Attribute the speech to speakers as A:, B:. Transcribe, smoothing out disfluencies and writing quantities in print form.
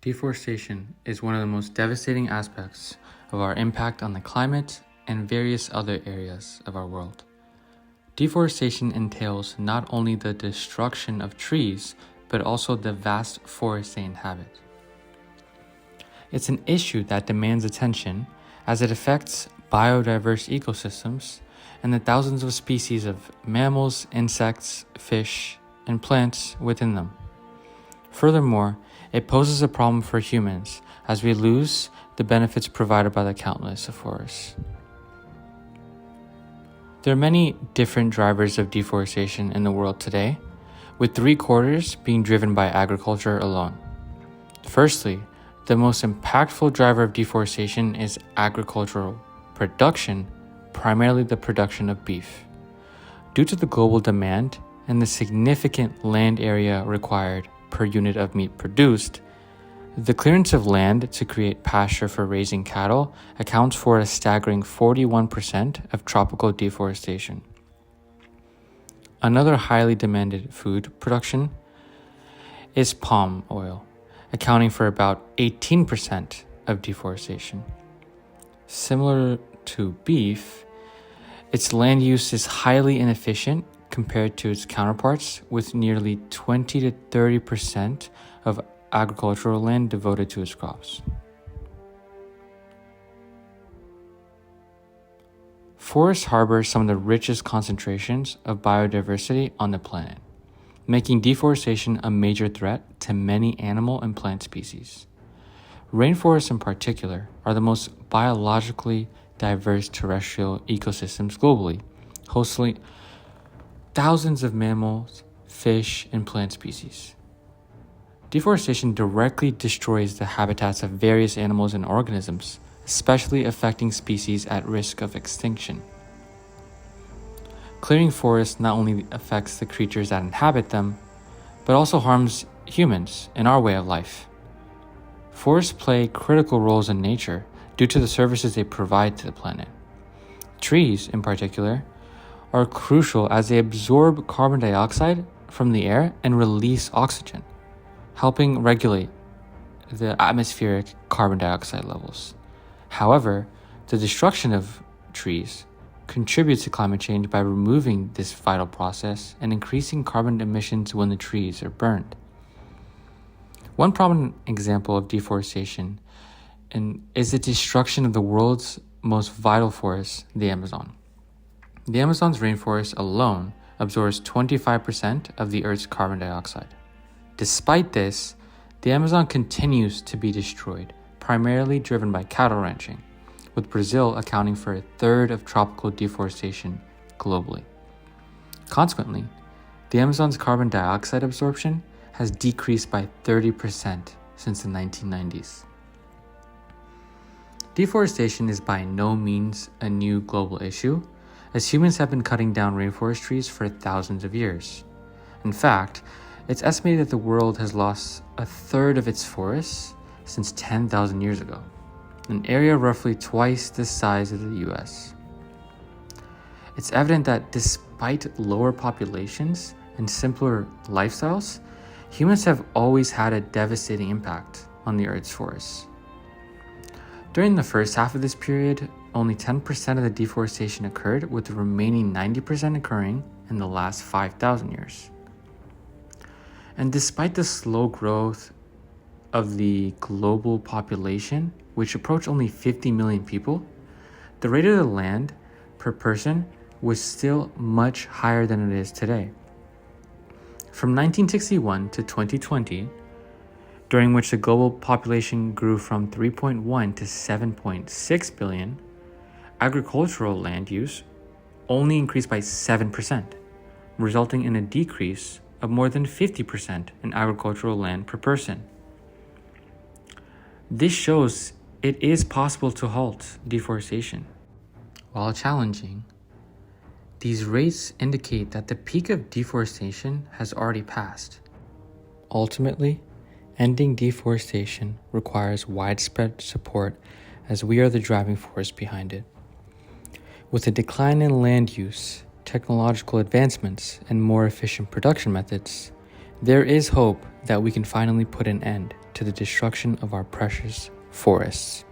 A: Deforestation is one of the most devastating aspects of our impact on the climate and various other areas of our world. Deforestation entails not only the destruction of trees, but also the vast forests they inhabit. It's an issue that demands attention as it affects biodiverse ecosystems and the thousands of species of mammals, insects, fish, and plants within them. Furthermore, it poses a problem for humans as we lose the benefits provided by the countless forests. There are many different drivers of deforestation in the world today, with 3/4 being driven by agriculture alone. Firstly, the most impactful driver of deforestation is agricultural production, primarily the production of beef. Due to the global demand and the significant land area required per unit of meat produced, the clearance of land to create pasture for raising cattle accounts for a staggering 41% of tropical deforestation. Another highly demanded food production is palm oil, accounting for about 18% of deforestation. Similar to beef, its land use is highly inefficient compared to its counterparts, with nearly 20 to 30% of agricultural land devoted to its crops. Forests harbor some of the richest concentrations of biodiversity on the planet, making deforestation a major threat to many animal and plant species. Rainforests in particular are the most biologically diverse terrestrial ecosystems globally, hosting thousands of mammals, fish, and plant species. Deforestation directly destroys the habitats of various animals and organisms, especially affecting species at risk of extinction. Clearing forests not only affects the creatures that inhabit them, but also harms humans in our way of life. Forests play critical roles in nature due to the services they provide to the planet. Trees, in particular, are crucial as they absorb carbon dioxide from the air and release oxygen, helping regulate the atmospheric carbon dioxide levels. However, the destruction of trees contributes to climate change by removing this vital process and increasing carbon emissions when the trees are burned. One prominent example of deforestation is the destruction of the world's most vital forest, the Amazon. The Amazon's rainforest alone absorbs 25% of the Earth's carbon dioxide. Despite this, the Amazon continues to be destroyed, primarily driven by cattle ranching, with Brazil accounting for 1/3 of tropical deforestation globally. Consequently, the Amazon's carbon dioxide absorption has decreased by 30% since the 1990s. Deforestation is by no means a new global issue, as humans have been cutting down rainforest trees for thousands of years. In fact, it's estimated that the world has lost 1/3 of its forests since 10,000 years ago, an area roughly twice the size of the US. It's evident that despite lower populations and simpler lifestyles, humans have always had a devastating impact on the Earth's forests. During the first half of this period, only 10% of the deforestation occurred, with the remaining 90% occurring in the last 5,000 years. And despite the slow growth of the global population, which approached only 50 million people, the rate of the land per person was still much higher than it is today. From 1961 to 2020, during which the global population grew from 3.1 to 7.6 billion, agricultural land use only increased by 7%, resulting in a decrease of more than 50% in agricultural land per person. This shows it is possible to halt deforestation. While challenging, these rates indicate that the peak of deforestation has already passed. Ultimately, ending deforestation requires widespread support, as we are the driving force behind it. With a decline in land use, technological advancements, and more efficient production methods, there is hope that we can finally put an end to the destruction of our precious forests.